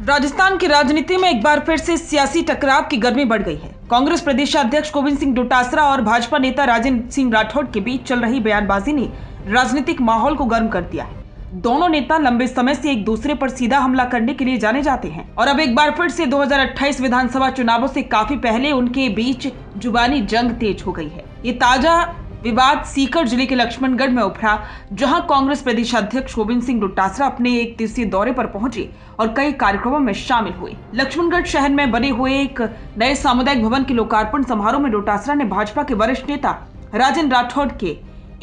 राजस्थान की राजनीति में एक बार फिर से सियासी टकराव की गर्मी बढ़ गई है। कांग्रेस प्रदेशाध्यक्ष गोविंद सिंह डोटासरा और भाजपा नेता राजेंद्र सिंह राठौड़ के बीच चल रही बयानबाजी ने राजनीतिक माहौल को गर्म कर दिया है। दोनों नेता लंबे समय से एक दूसरे पर सीधा हमला करने के लिए जाने जाते हैं और अब एक बार फिर से 2028 विधानसभा चुनावों से काफी पहले उनके बीच जुबानी जंग तेज हो गई है। ये ताजा विवाद सीकर जिले के लक्ष्मणगढ़ में उभरा, जहां कांग्रेस प्रदेशाध्यक्ष गोविंद सिंह डोटासरा अपने एक दिवसीय दौरे पर पहुंचे और कई कार्यक्रमों में शामिल हुए। लक्ष्मणगढ़ शहर में बने हुए एक नए सामुदायिक भवन के लोकार्पण समारोह में डोटासरा ने भाजपा के वरिष्ठ नेता राजेंद्र राठौड़ के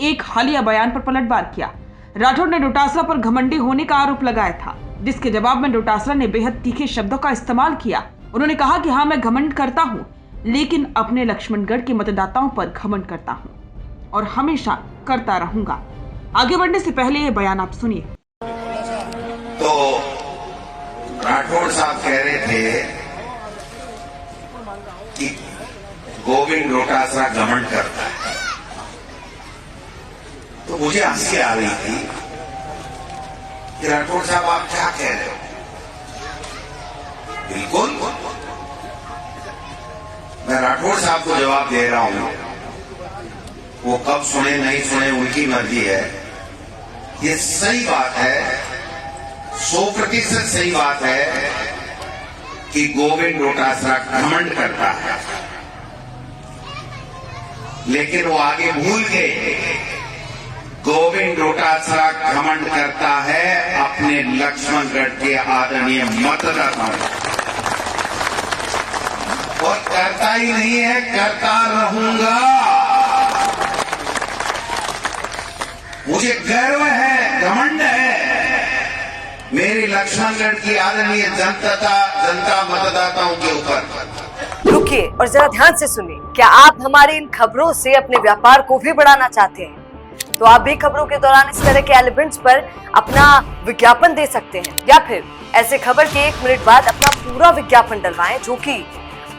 एक हालिया बयान पर पलटवार किया। राठौड़ ने डोटासरा पर घमंडी होने का आरोप लगाया था, जिसके जवाब में डोटासरा ने बेहद तीखे शब्दों का इस्तेमाल किया। उन्होंने कहा कि हाँ, मैं घमंड करता हूँ, लेकिन अपने लक्ष्मणगढ़ के मतदाताओं पर घमंड करता हूँ और हमेशा करता रहूंगा। आगे बढ़ने से पहले ये बयान आप सुनिए। तो राठौड़ साहब कह रहे थे कि गोविंद डोटासरा घमंड करता है, तो मुझे हंसी आ रही थी कि राठौड़ साहब आप क्या कह रहे हो। बिल्कुल मैं राठौड़ साहब को जवाब दे रहा हूं, वो कब सुने नहीं सुने उनकी मर्जी है। ये सही बात है, 100% सही बात है कि गोविंद डोटासरा घमंड करता है, लेकिन वो आगे भूल गए। गोविंद डोटासरा घमंड करता है अपने लक्ष्मणगढ़ के आदरणीय मतदाताओं, और करता ही नहीं है, करता रहूंगा। मुझे गर्व है, घमंड है मेरी लक्ष्मणगढ़ की आदरणीय जनता मतदाताओं के ऊपर। रुकिए और जरा ध्यान से सुनिए। क्या आप हमारी इन खबरों से अपने व्यापार को भी बढ़ाना चाहते हैं? तो आप भी खबरों के दौरान इस तरह के एलिमेंट्स पर अपना विज्ञापन दे सकते हैं, या फिर ऐसे खबर के 1 मिनट बाद अपना पूरा विज्ञापन डलवाएं, जो कि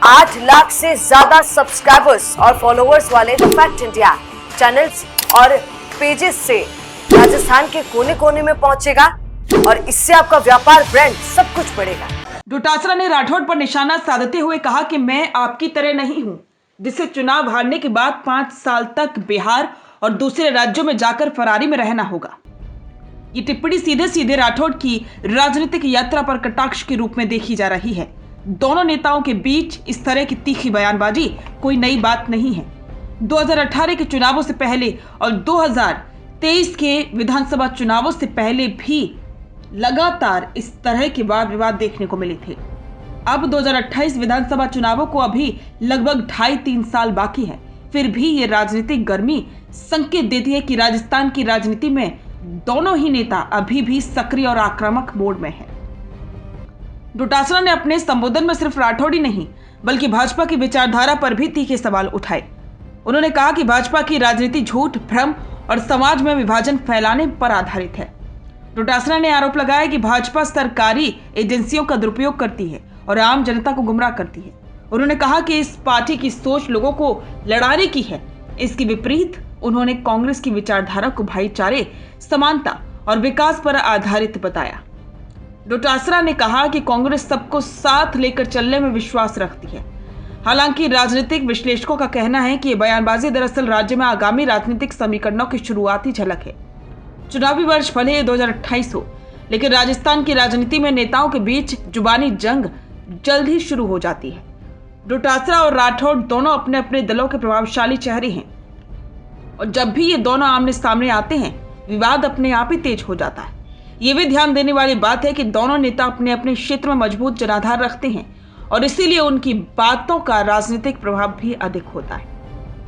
8 लाख से ज्यादा सब्सक्राइबर्स और फॉलोअर्स वाले द फैक्ट इंडिया चैनल्स और पेजेस से राजस्थान के कोने कोने में पहुंचेगा और इससे आपका व्यापार, ब्रांड सब कुछ बढ़ेगा। डोटासरा ने राठौड़ पर निशाना साधते हुए कहा कि मैं आपकी तरह नहीं हूं, जिसे चुनाव हारने के बाद 5 साल तक बिहार और दूसरे राज्यों में जाकर फरारी में रहना होगा। ये टिप्पणी सीधे सीधे राठौड़ की राजनीतिक यात्रा पर कटाक्ष के रूप में देखी जा रही है। दोनों नेताओं के बीच इस तरह की तीखी बयानबाजी कोई नई बात नहीं है। 2018 के चुनावों से पहले और 2023 के विधानसभा चुनावों से पहले भी लगातार इस तरह के वाद विवाद देखने को मिले थे। अब 2028 विधानसभा चुनावों को अभी लगभग 2.5-3 साल बाकी है, फिर भी ये राजनीतिक गर्मी संकेत देती है कि राजस्थान की राजनीति में दोनों ही नेता अभी भी सक्रिय और आक्रामक मोड में हैं। डोटासरा ने अपने संबोधन में सिर्फ राठौड़ ही नहीं, बल्कि भाजपा की विचारधारा पर भी तीखे सवाल उठाए। उन्होंने कहा कि भाजपा की राजनीति झूठ, भ्रम और समाज में विभाजन फैलाने पर आधारित है। डोटासरा ने आरोप लगाया कि भाजपा सरकारी एजेंसियों का दुरुपयोग करती है और आम जनता को गुमराह करती है। उन्होंने कहा कि इस पार्टी की सोच लोगों को लड़ाने की है। इसके विपरीत उन्होंने कांग्रेस की विचारधारा को भाईचारे, समानता और विकास पर आधारित बताया। डोटासरा ने कहा कि कांग्रेस सबको साथ लेकर चलने में विश्वास रखती है। हालांकि राजनीतिक विश्लेषकों का कहना है कि ये बयानबाजी दरअसल राज्य में आगामी राजनीतिक समीकरणों की शुरुआती झलक है। चुनावी वर्ष भले ही 2028 हो, लेकिन राजस्थान की राजनीति में नेताओं के बीच जुबानी जंग जल्द ही शुरू हो जाती है। डोटासरा और राठौड़ दोनों अपने अपने दलों के प्रभावशाली चेहरे हैं, और जब भी ये दोनों आमने सामने आते हैं, विवाद अपने आप ही तेज हो जाता है। ये भी ध्यान देने वाली बात है कि दोनों नेता अपने अपने क्षेत्र में मजबूत जनाधार रखते हैं और इसीलिए उनकी बातों का राजनीतिक प्रभाव भी अधिक होता है।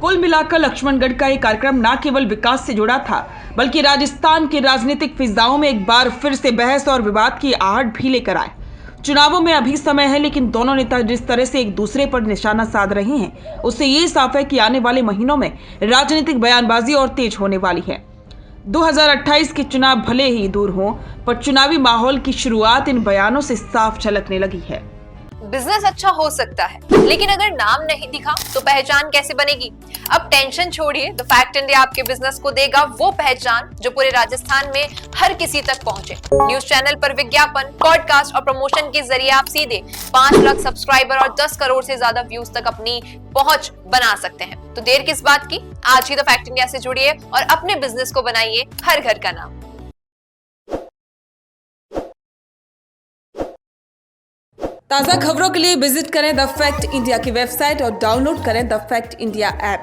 कुल मिलाकर लक्ष्मणगढ़ का ये कार्यक्रम न केवल विकास से जुड़ा था, बल्कि राजस्थान की राजनीतिक फिजाओं में एक बार फिर से बहस और विवाद की आहट भी लेकर आए। चुनावों में अभी समय है, लेकिन दोनों नेता जिस तरह से एक दूसरे पर निशाना साध रहे हैं, उससे ये साफ है कि आने वाले महीनों में राजनीतिक बयानबाजी और तेज होने वाली है। 2028 के चुनाव भले ही दूर हों, पर चुनावी माहौल की शुरुआत इन बयानों से साफ झलकने लगी है। बिजनेस अच्छा हो सकता है, लेकिन अगर नाम नहीं दिखा तो पहचान कैसे बनेगी? अब टेंशन छोड़िए, द फैक्ट इंडिया आपके बिजनेस को देगा वो पहचान जो पूरे राजस्थान में हर किसी तक पहुंचे। न्यूज चैनल पर विज्ञापन, पॉडकास्ट और प्रमोशन के जरिए आप सीधे 5 लाख सब्सक्राइबर और 10 करोड़ से ज्यादा व्यूज तक अपनी पहुंच बना सकते हैं। तो देर किस बात की, आज ही द फैक्ट इंडिया से जुड़िए और अपने बिजनेस को बनाइए हर घर का नाम। ताज़ा खबरों के लिए विजिट करें द फैक्ट इंडिया की वेबसाइट और डाउनलोड करें द फैक्ट इंडिया ऐप।